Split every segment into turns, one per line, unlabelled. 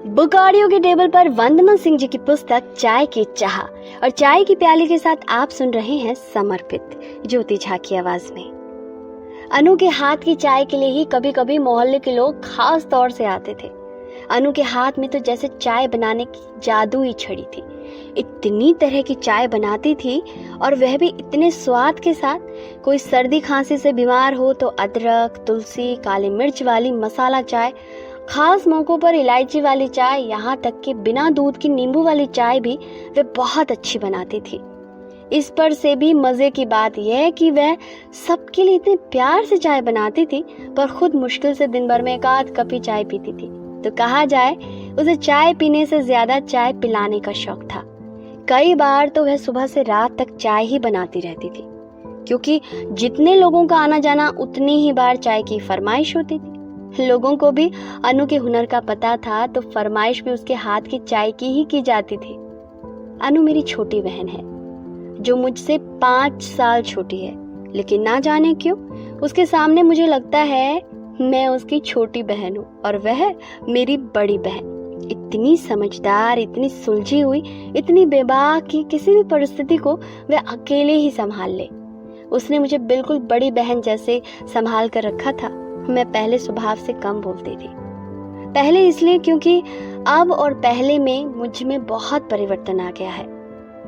Book audio के table पर वंदना सिंह जी की पुस्तक चाय की चाह और चाय की प्याली के साथ आप सुन रहे हैं समर्पित ज्योति झा की आवाज में। अनु के हाथ की चाय के लिए ही कभी कभी मोहल्ले के लोग खास तौर से आते थे। अनु के हाथ में तो जैसे चाय बनाने की जादू ही छड़ी थी। इतनी तरह की चाय बनाती थी और वह भी इतने स्वाद के साथ। कोई सर्दी खांसी से बीमार हो तो अदरक, तुलसी, काली मिर्च वाली मसाला चाय, खास मौकों पर इलायची वाली चाय, यहाँ तक कि बिना दूध की नींबू वाली चाय भी वे बहुत अच्छी बनाती थी। इस पर से भी मजे की बात यह है कि वह सबके लिए इतने प्यार से चाय बनाती थी, पर खुद मुश्किल से दिन भर में एक आध कप ही चाय पीती थी। तो कहा जाए उसे चाय पीने से ज्यादा चाय पिलाने का शौक था। कई बार तो वह सुबह से रात तक चाय ही बनाती रहती थी, क्योंकि जितने लोगों का आना जाना उतनी ही बार चाय की फरमाइश होती थी। लोगों को भी अनु के हुनर का पता था, तो फरमाइश भी उसके हाथ की चाय की ही की जाती थी। अनु मेरी छोटी बहन है, जो मुझसे 5 साल छोटी है, लेकिन ना जाने क्यों उसके सामने मुझे लगता है मैं उसकी छोटी बहन हूँ और वह मेरी बड़ी बहन। इतनी समझदार, इतनी सुलझी हुई, इतनी बेबाक कि किसी भी परिस्थिति को वह अकेले ही संभाल ले। उसने मुझे बिल्कुल बड़ी बहन जैसे संभाल कर रखा था। मैं पहले स्वभाव से कम बोलती थी। पहले इसलिए क्योंकि अब और पहले में मुझ में बहुत परिवर्तन आ गया है।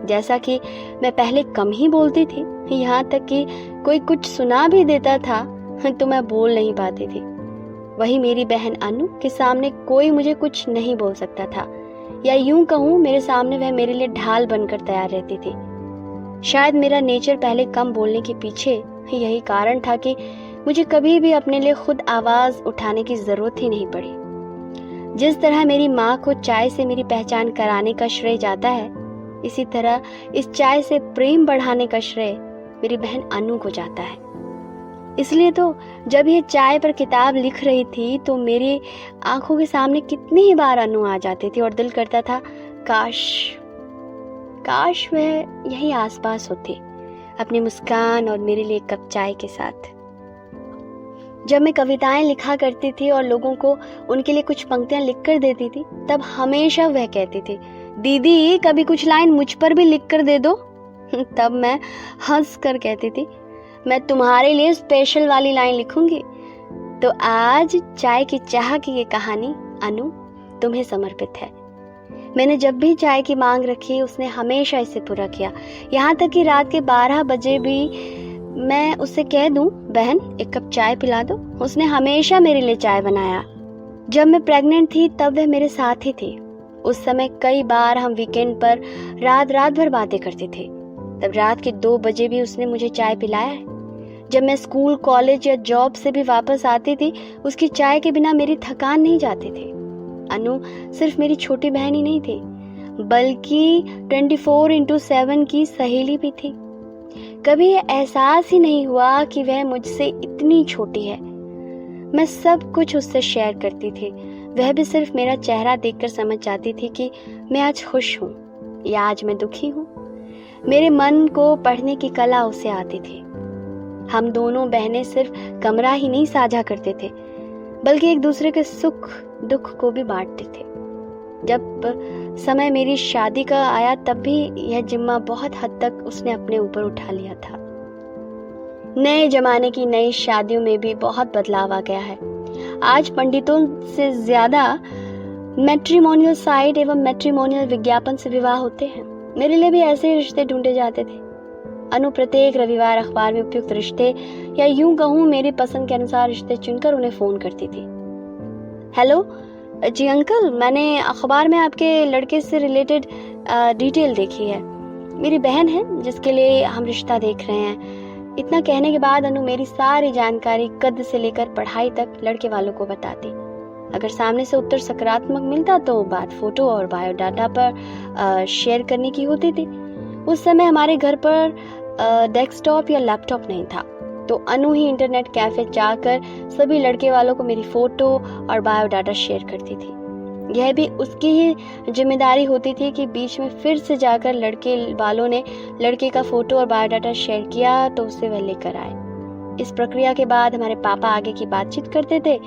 जैसा कि मैं पहले कम ही बोलती थी, यहाँ तक कि कोई कुछ सुना भी देता था तो मैं बोल नहीं पाती थी। वही मेरी बहन अनु के सामने कोई मुझे कुछ नहीं बोल सकता था, या यूं कहूँ मेरे सामने वह मेरे लिए ढाल बनकर तैयार रहती थी। शायद मेरा नेचर पहले कम बोलने के पीछे यही कारण था कि मुझे कभी भी अपने लिए खुद आवाज उठाने की जरूरत ही नहीं पड़ी। जिस तरह मेरी माँ को चाय से मेरी पहचान कराने का श्रेय जाता है, इसी तरह इस चाय से प्रेम बढ़ाने का श्रेय मेरी बहन अनु को जाता है। इसलिए तो जब ये चाय पर किताब लिख रही थी तो मेरी आंखों के सामने कितनी ही बार अनु आ जाती थी और दिल करता था काश वह यही आसपास होती, अपनी मुस्कान और मेरे लिए एक कप चाय के साथ। जब मैं कविताएं लिखा करती थी और लोगों को उनके लिए कुछ पंक्तियां लिख कर देती थी, तब हमेशा वह कहती थी, दीदी कभी कुछ लाइन मुझ पर भी लिख कर दे दो। तब मैं हंस कर कहती थी, मैं तुम्हारे लिए स्पेशल वाली लाइन लिखूंगी। तो आज चाय की चाह की ये कहानी अनु तुम्हें समर्पित है। मैंने जब भी चाय की मांग रखी, उसने हमेशा इसे पूरा किया। यहाँ तक कि रात के 12 बजे भी मैं उससे कह दूं, बहन एक कप चाय पिला दो, उसने हमेशा मेरे लिए चाय बनाया। जब मैं प्रेग्नेंट थी तब वह मेरे साथ ही थी। उस समय कई बार हम वीकेंड पर रात भर बातें करते थे। तब रात के 2 बजे भी उसने मुझे चाय पिलाया है। जब मैं स्कूल, कॉलेज या जॉब से भी वापस आती थी, उसकी चाय के बिना मेरी थकान नहीं जाती थी। अनु सिर्फ मेरी छोटी बहन ही नहीं थी, बल्कि 24/7 की सहेली भी थी। कभी ये एहसास ही नहीं हुआ कि वह मुझसे इतनी छोटी है। मैं सब कुछ उससे शेयर करती थी। वह भी सिर्फ मेरा चेहरा देखकर समझ जाती थी कि मैं आज खुश हूँ या आज मैं दुखी हूँ। मेरे मन को पढ़ने की कला उसे आती थी। हम दोनों बहनें सिर्फ कमरा ही नहीं साझा करते थे, बल्कि एक दूसरे के सुख दुख को भी बांटते थे। जब समय मेरी शादी का आया, तब भी यह जिम्मा बहुत हद तक उसने अपने ऊपर उठा लिया था। नए जमाने की नई शादियों में भी बहुत बदलाव आ गया है। आज पंडितों से ज्यादा मैट्रिमोनियल साइट एवं मैट्रिमोनियल विज्ञापन से विवाह होते हैं। मेरे लिए भी ऐसे ही रिश्ते ढूंढे जाते थे। अनु प्रत्येक रविवार अखबार में उपयुक्त रिश्ते, या यूं कहूँ मेरी पसंद के अनुसार रिश्ते चुनकर उन्हें फोन करती थी। हेलो जी अंकल, मैंने अखबार में आपके लड़के से रिलेटेड डिटेल देखी है। मेरी बहन है जिसके लिए हम रिश्ता देख रहे हैं। इतना कहने के बाद अनु मेरी सारी जानकारी कद से लेकर पढ़ाई तक लड़के वालों को बताती। अगर सामने से उत्तर सकारात्मक मिलता तो बात फोटो और बायोडाटा पर शेयर करने की होती थी। उस समय हमारे घर पर डेस्कटॉप या लैपटॉप नहीं था, तो अनु ही इंटरनेट कैफे जाकर सभी लड़के वालों को मेरी फोटो और बायोडाटा शेयर करती थी। यह भी उसकी ही जिम्मेदारी होती थी कि बीच में फिर से जाकर लड़के वालों ने लड़के का फोटो और बायोडाटा शेयर किया तो उसे वह लेकर आए। इस प्रक्रिया के बाद हमारे पापा आगे की बातचीत करते थे।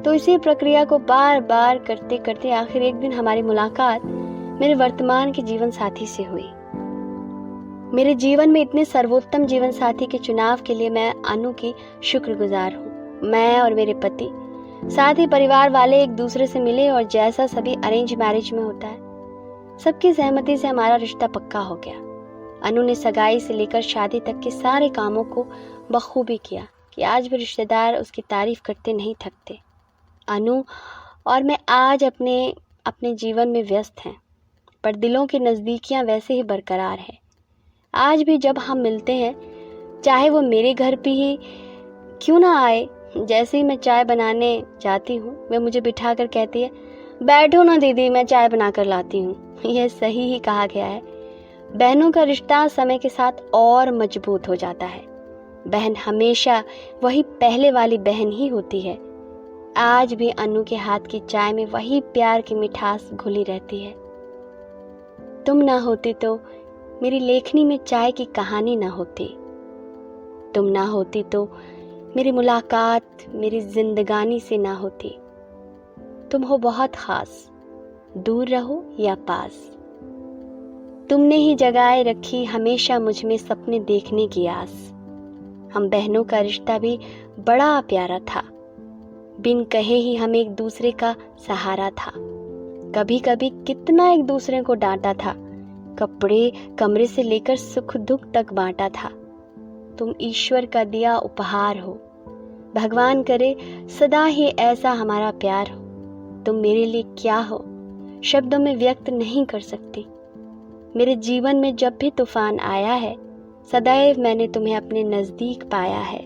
तो इसी प्रक्रिया को बार बार करते करते आखिर एक दिन हमारी मुलाकात मेरे वर्तमान के जीवन साथी से हुई। मेरे जीवन में इतने सर्वोत्तम जीवन साथी के चुनाव के लिए मैं अनु की शुक्रगुजार हूँ। मैं और मेरे पति, साथ ही परिवार वाले एक दूसरे से मिले और जैसा सभी अरेंज मैरिज में होता है, सबकी सहमति से हमारा रिश्ता पक्का हो गया। अनु ने सगाई से लेकर शादी तक के सारे कामों को बखूबी किया कि आज भी रिश्तेदार उसकी तारीफ करते नहीं थकते। अनु और मैं आज अपने जीवन में व्यस्त हैं, पर दिलों की नज़दीकियां वैसे ही बरकरार है। आज भी जब हम मिलते हैं, चाहे वो मेरे घर पे ही क्यों ना आए, जैसे ही मैं चाय बनाने जाती हूँ वह मुझे बिठाकर कहती है, बैठो ना दीदी, मैं चाय बना कर लाती हूँ। यह सही ही कहा गया है। बहनों का रिश्ता समय के साथ और मजबूत हो जाता है। बहन हमेशा वही पहले वाली बहन ही होती है। आज भी अनु के हाथ की चाय में वही प्यार की मिठास घुली रहती है। तुम ना होती तो मेरी लेखनी में चाय की कहानी ना होती। तुम ना होती तो मेरी मुलाकात मेरी जिंदगानी से ना होती। तुम हो बहुत खास, दूर रहो या पास। तुमने ही जगाए रखी हमेशा मुझ में सपने देखने की आस। हम बहनों का रिश्ता भी बड़ा प्यारा था। बिन कहे ही हम एक दूसरे का सहारा था। कभी कभी कितना एक दूसरे को डांटा था। कपड़े कमरे से लेकर सुख दुख तक बांटा था। तुम ईश्वर का दिया उपहार हो। भगवान करे सदा ही ऐसा हमारा प्यार हो। तुम मेरे लिए क्या हो, शब्दों में व्यक्त नहीं कर सकती। मेरे जीवन में जब भी तूफान आया है, सदैव मैंने तुम्हें अपने नजदीक पाया है।